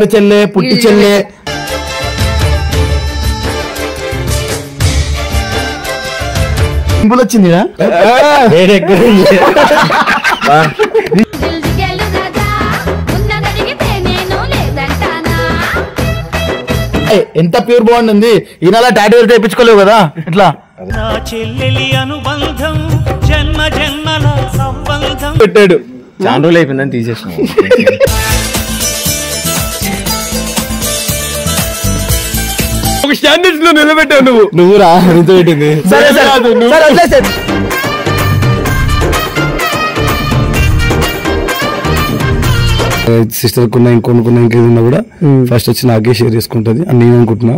చెల్లె పుట్టి చెల్లె సింపుల్ వచ్చింది ఎంత ప్యూర్ బాండ్ ఉంది ఈయనలా టాటూ తెప్పించుకోలేవు కదా ఇట్లా పెట్టాడు చాలా రోజులు అయిపోయిందని తీసేసిన ఒక స్టాండర్డ్స్ లో నిలబెట్టావు నువ్వు రా నీతో పెట్టింది సిస్టర్ కున్నా ఇంకొనుకున్నా ఇంకేదన్నా కూడా ఫస్ట్ వచ్చి నాకే షేర్ చేసుకుంటది అని నేను అనుకుంటున్నా.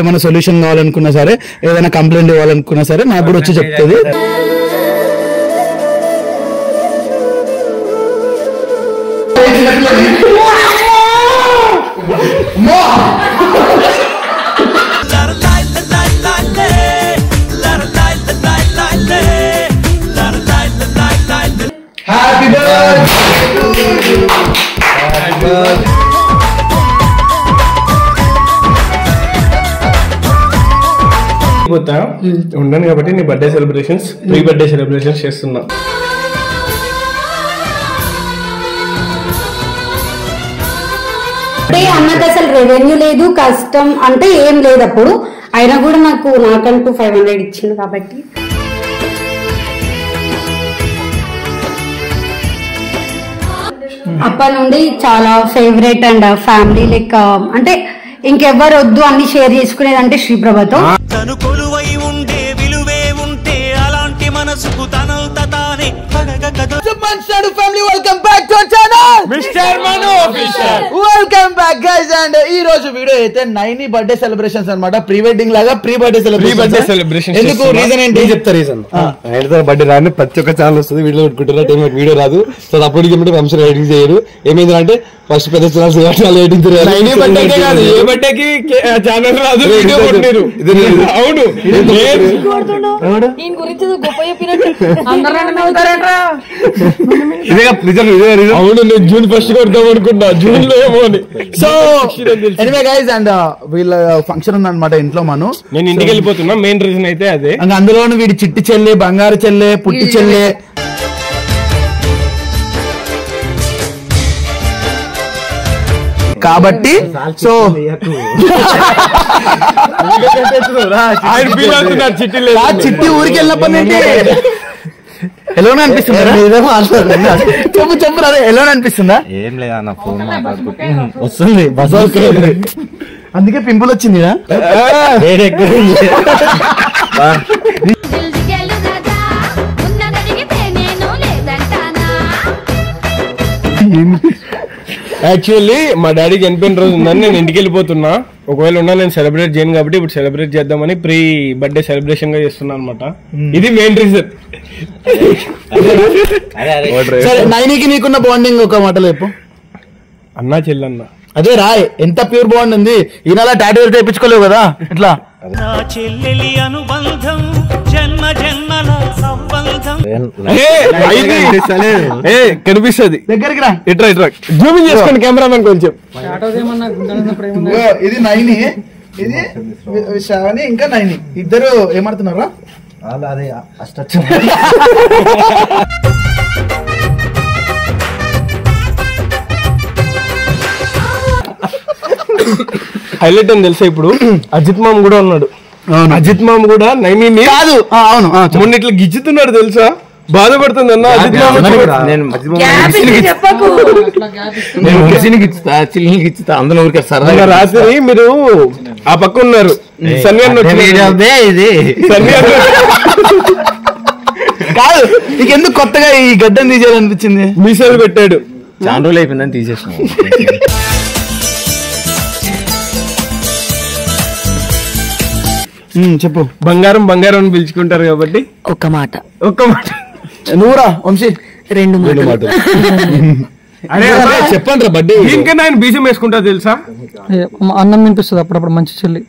ఏమైనా సొల్యూషన్ కావాలనుకున్నా సరే ఏదైనా కంప్లైంట్ ఇవ్వాలనుకున్నా సరే నాకు కూడా వచ్చి చెప్తుంది. ఉండను కాబట్టి నీ birthday celebrations pre birthday celebrations చేస్తున్నా. అన్నకు అసలు రెవెన్యూ లేదు కష్టం అంటే ఏం లేదు అప్పుడు అయినా కూడా నాకంటూ 500 ఇచ్చింది కాబట్టి అప్పటి నుండి చాలా ఫేవరెట్ అండ్ ఫ్యామిలీ లైక్ అంటే ఇంకెవ్వరు వద్దు అన్ని షేర్ చేసుకునేది అంటే శ్రీప్రభతో. ఈ రోజు వీడియో అయితే నైని బర్త్డే సెలబ్రేషన్స్ అన్నమాట. ప్రీ వెడ్డింగ్ లాగా ప్రీ బర్త్డే సెలబ్రేషన్. ఎందుకు రీజన్ ఏంటి చెప్తా. రీజన్ బర్త్డే రాని ప్రతి ఒక్క ఛానల్ వస్తుంది వీడియో పెట్టుకుంటారు వీడియో రాదు సో అప్పటికి ఫంక్షన్ ఎడిటింగ్ చేయరు. ఏమైంది అంటే ఫస్ట్ పెద్ద ఛానల్ ఎడిటింగ్ అవును నేను జూన్ ఫస్ట్ కొడతాం అనుకున్నా జూన్ లో ఏమో అని. సో ఎనీవే గైస్ అండ్ వీళ్ళ ఫంక్షన్ ఉందన్నమాట ఇంట్లో మనం నేను ఇంటికి వెళ్ళిపోతున్నా. మెయిన్ రీజన్ అయితే అదే. అందులోను వీడి చిట్టి చెల్లె బంగారు చెల్లె పుట్టి చెల్లె కాబట్టి సో చిట్టి ఊరికి వెళ్ళినప్పటి నుండి ఎలానే అనిపిస్తుందా? చెప్పు చెప్పు అదే ఎలానే అనిపిస్తుందా? ఏం లేదా ఫోన్ వస్తుంది బస్ అందుకే పింపుల్ వచ్చింది. యాక్చువల్లీ మా డాడీకి చనిపోయిన రోజు ఉందని నేను ఇంటికి వెళ్ళిపోతున్నా. ఒకవేళ ఉన్నా నేను సెలబ్రేట్ చేయను కాబట్టి ఇప్పుడు సెలబ్రేట్ చేద్దామని ప్రీ బర్త్డే సెలబ్రేషన్ గా చేస్తున్నా అనమాట. ఇది మెయిన్ రీజన్. నైనికి నీకున్న బాండింగ్ ఒక మాటలో చెప్పు. అన్నా చెల్లన్న అదే రాయ్ ఎంత ప్యూర్ బాండ్ ఉంది ఈయనలా టాటూ తెప్పించుకోలేవు కదా ఇట్లా. కనిపిస్తుంది దగ్గరికి రా ఇట్రా ఇట్రా జూమింగ్ చేసుకోండి కెమెరామెన్ కొంచెం. ఇది నైని ఇది శ్రావణి ఇంకా నైని ఇద్దరు ఏమడుతున్నారా? హైలైట్ అని తెలుసా ఇప్పుడు అజిత్ మామ్ కూడా ఉన్నాడు. అజిత్ మామ్ కూడా నైని కాదు అవును మొన్న ఇట్లా గిచ్చుతున్నాడు తెలుసా బాధపడుతుంది అన్న అజిత్ మామ్. సరదాగా రాత్రి మీరు ఆ పక్క ఉన్నారు కాదు నీకెందుకు కొత్తగా ఈ గడ్డను తీసేయాలనిపించింది? మీసాలు పెట్టాడు చాలా రోజులు అయిపోయిందని తీసేసిన. చెప్పు. బంగారం బంగారం అని పిలుచుకుంటారు కాబట్టి ఒక్క మాట నువ్వురా వంశీ 2 మాటలు చెప్పండి రా. బర్త్డే ఇంకన్నా ఆయన బీజం వేసుకుంటా తెలుసా? అన్నం వినిపిస్తుంది అప్పుడప్పుడు మంచి చెల్లి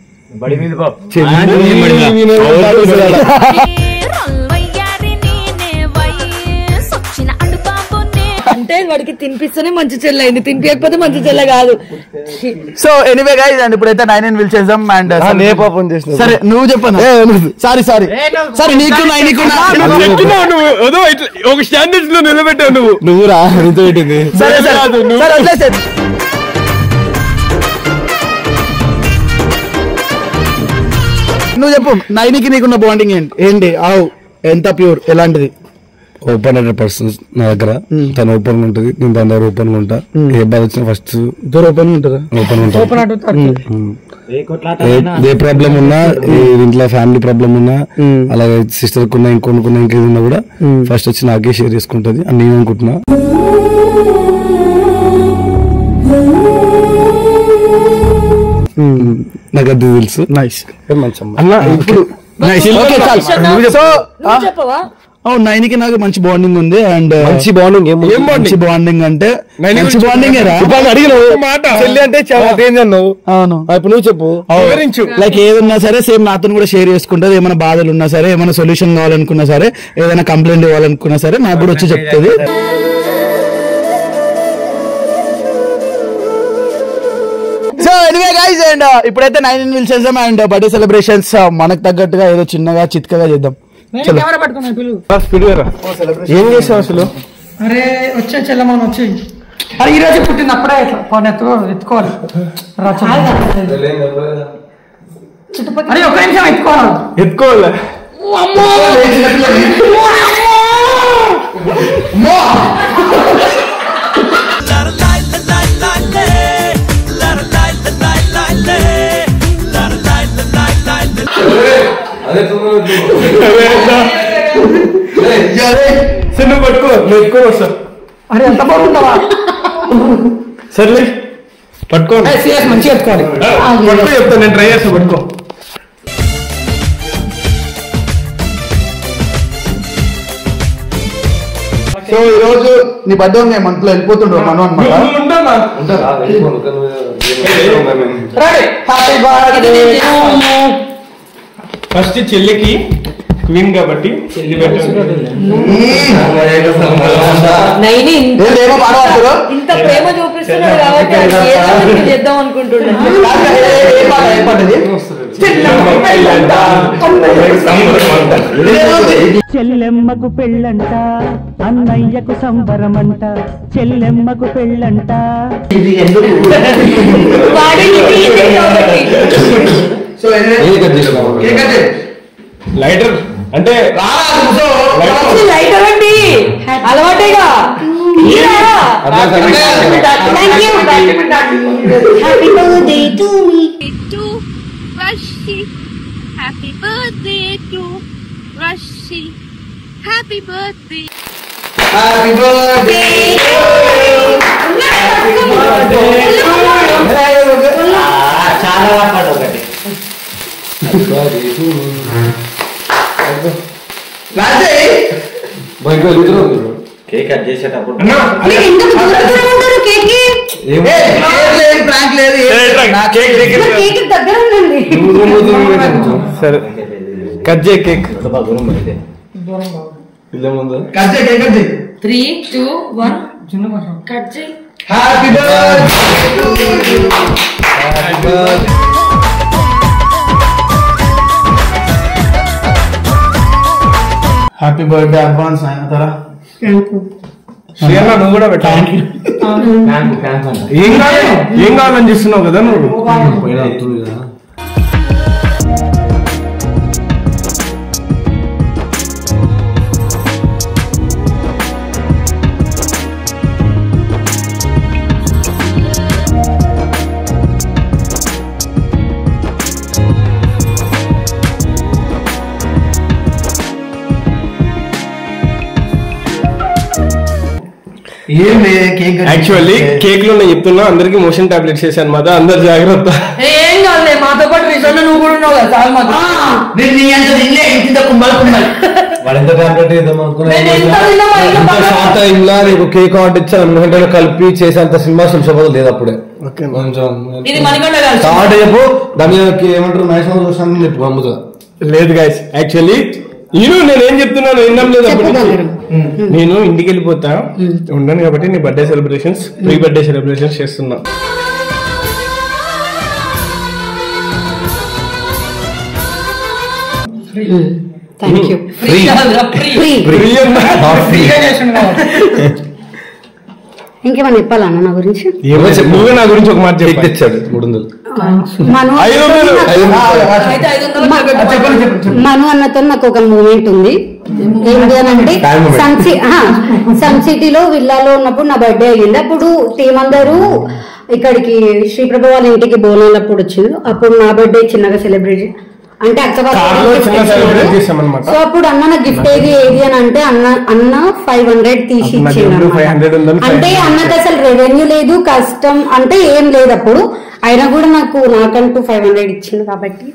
అంటే వాడికి తినిపిస్తేనే మంచి చెల్ల అయింది, తినిపించకపోతే మంచి చెల్ల కాదు. సో ఎనీవే గైస్ అండ్ ఇప్పుడైతే 9 విల్ చేద్దాం. అండ్ సరే నువ్వు చెప్పను. సారీ నీకు ఒక స్టాండర్డ్స్ లో నిలబెట్టావు నువ్వు రా. సరే నువ్వు చెప్పు, నైనికి నీకున్న బాండింగ్ ఏంటి? ఆవు ఎంత ప్యూర్, ఎలాంటిది? ఓపెన్ 100% నా దగ్గర. తను ఓపెన్ గా ఉంటది, నేను తన దగ్గర ఓపెన్ గా ఉంటా. ఏ బాధ వచ్చినా ఫస్ట్ ఇద్దరు ఓపెన్ ఉంటుందా? ఓపెన్ ఉంటా. ఏ ప్రాబ్లం ఉన్నా, ఇంట్లో ఫ్యామిలీ ప్రాబ్లం ఉన్నా, అలాగే సిస్టర్ కున్నా ఇంకేది ఉన్నా కూడా ఫస్ట్ వచ్చి నాకే షేర్ చేసుకుంటది అని నేను అనుకుంటున్నా. నాకు అది తెలుసు. నైస్ మంచి అన్న. ఇప్పుడు నైన్కి నాకు మంచి బాండింగ్ ఉంది. అండ్ మంచి బాండింగ్ అంటే చెల్లి అంటే అన్నావు. అవును, ఇప్పుడు నువ్వు చెప్పు. లైక్ ఏదున్నా సరే సేమ్ నాతో కూడా షేర్ చేసుకుంటది. ఏమైనా బాధలు ఉన్నా సరే, ఏమైనా సొల్యూషన్ కావాలనుకున్నా సరే, ఏదైనా కంప్లైంట్ ఇవ్వాలనుకున్నా సరే నాకు కూడా వచ్చి చెప్తుంది. సో ఎనీవే గైస్ అండ్ ఇప్పుడైతే 9 విల్ చేద్దాం. అండ్ బర్త్డే సెలబ్రేషన్స్ మనకు తగ్గట్టుగా ఏదో చిన్నగా చిత్కగా చేద్దాం. ఏం చేసావు అసలు? అరే వచ్చే చెల్లమని వచ్చి అరే ఈ రోజు పుట్టినప్పుడే ఎత్తుకోవాలి. అరే ఒక నిమిషం ఎత్తుకోవాలి. నువ్వు పట్టుకో వస్తా. అరే ఎంత బాగుంటావా? సర్లే పట్టుకో, మంచిగా ఎత్తుకోవాలి. పట్టుకో చెప్తాను, నేను ట్రై చేస్తా. పట్టుకో. సో ఈ రోజు నీ బర్త్డే ఉంది, మంత్లో వెళ్ళిపోతుండ్రు మనం అనమాట. ఫస్ట్ చెల్లికి క్వీన్ కాబట్టి ఇంత ప్రేమ చూపిస్తున్నాడు కాబట్టి చేద్దాం అనుకుంటున్నాను. చెల్లెమ్మకు పెళ్ళంట, అన్నయ్యకు సంబరమంట, చెల్లెమ్మకు పెళ్ళంట. లైటర్ అంటే లైటర్ అండి అలవాటేగా. Happy birthday to me. To Rashi. Happy birthday to Rashi. Happy birthday. Happy birthday. చాలా వాడు ఒకటి కేక్ కట్ చేసేటప్పుడు సరే కట్ చేయి కేక్. పిల్ల ముందు కట్ చేయి కేక్ కట్ చేయి. 3, 2, 1 కట్ చేయి. Happy birthday to you. Happy birthday. Happy birthday advance అయిన తరా. నువ్వు కూడా పెట్టా. ఏం కావాలని చూస్తున్నావు కదా నువ్వు. యాక్చువల్లీ కేక్ లో నేను చెప్తున్నా అందరికి మోషన్ టాబ్లెట్స్ చేశాను అనమాట. అందరు జాగ్రత్త. ఏం కాదు మాతో పాటు రీసెంట్ నువ్వు కూడా ఉన్నావు కదా చాలా మాకు. వాడెంత టాబ్లెట్ నీకు కేక్ ఆర్డర్ ఇచ్చి 2 గంటలు కలిపి చేసేంత సినిమా శంషాబాద్ లేదు అప్పుడే. స్టార్ట్ చెప్పు దాని ఏమంటారు మ్యాక్సిమం చూసాను చెప్పు అమ్ముతా. లేదు గైస్ యాక్చువల్లీ నేనేం చెప్తున్నాను విన్నాం లేదు నేను ఇంటికి వెళ్ళిపోతా ఉన్నాను కాబట్టి నీ birthday celebrations pre birthday celebrations చేస్తున్నా. ఇంకేమన్నా చెప్పాలన్నా నా గురించి? నువ్వే నా గురించి ఒక మాట తెచ్చాడు. 300 మను అన్నతో నాకు ఒక మూమెంట్ ఉంది. ఏంటి అని అంటే సన్ సిటీలో విల్లాలో ఉన్నప్పుడు నా బర్త్డే అయ్యింది. అప్పుడు టీం అందరూ ఇక్కడికి శ్రీప్రభ వాళ్ళ ఇంటికి బోనాలప్పుడు వచ్చింది. అప్పుడు నా బర్త్డే చిన్నగా సెలబ్రేట్ అంటే అక్క సో అప్పుడు అన్న నా గిఫ్ట్ ఏది అని అంటే అన్న 500 తీసి ఇచ్చింది. అంటే అన్నకు అసలు రెవెన్యూ లేదు, కష్టం అంటే ఏం లేదు అప్పుడు. అయినా కూడా నాకంటూ 500 ఇచ్చింది. కాబట్టి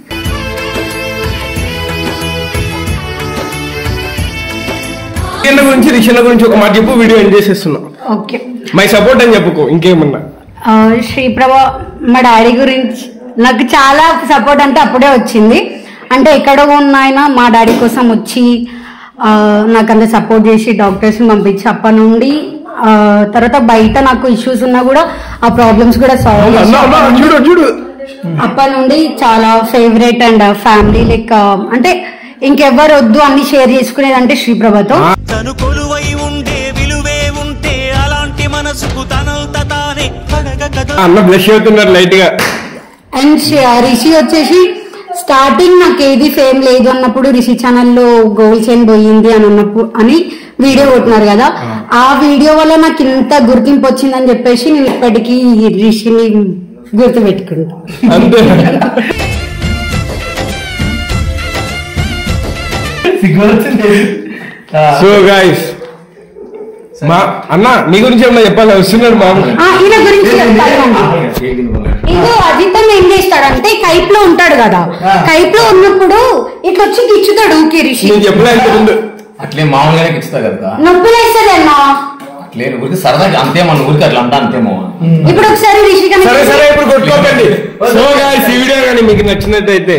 గురించి రిషన్న గురించి ఒక మాట చెప్పు, వీడియో ఎండ్ చేసేస్తున్నా. ఓకే, మై సపోర్ట్ అని చెప్పుకో, ఇంకేమన్నా. శ్రీప్రభ మా డాడీ గురించి నాకు చాలా సపోర్ట్ అంటే అప్పుడే వచ్చింది. అంటే ఎక్కడో ఉన్న ఆయన మా డాడీ కోసం వచ్చి నాకు అంత సపోర్ట్ చేసి డాక్టర్స్ పంపించి అప్పటి నుండి తర్వాత బయట నాకు ఇష్యూస్ ఉన్నా కూడా ఆ ప్రాబ్లమ్స్ కూడా సాల్వ్ చేసి అప్పటి నుండి చాలా ఫేవరెట్ అండ్ ఫ్యామిలీ లైక్ అంటే ఇంకెవ్వరు వద్దు అన్ని షేర్ చేసుకునేది అంటే శ్రీప్రభతో. అండ్ రిషి వచ్చేసి స్టార్టింగ్ నాకు ఏది ఫేమ్ లేదు అన్నప్పుడు రిషి ఛానల్లో గోల్ చైన్ పోయింది అని అన్నప్పుడు అని వీడియో కొట్టినారు కదా, ఆ వీడియో వల్ల నాకు ఇంత గుర్తింపు వచ్చిందని చెప్పేసి నేను ఇప్పటికీ రిషిని గుర్తు పెట్టుకుంటా. సో గైస్ అన్న నీ గురించి ఏమన్నా చెప్పాలి వస్తున్నాడు బాబు. ఈయన గురించి ఇంకో అజితం ఏం చేస్తాడంటే కైప్ లో ఉంటాడు కదా, కైప్ లో ఉన్నప్పుడు ఇట్లా వచ్చి గిచ్చుతాడు ఊకే రిషి. అట్లే మామూలుగానే గిచ్చుతా కదా, నొప్పులు వేస్తుంది అన్న. అట్లే ఊరికి సరదాగా అంతేమో ఊరికి అట్లా అంటా అంతేమో. ఇప్పుడు ఒకసారి రిషి సరే ఇప్పుడు కొట్టుకోకండి. సో గైస్ ఈ వీడియో కానీ మీకు నచ్చినట్టయితే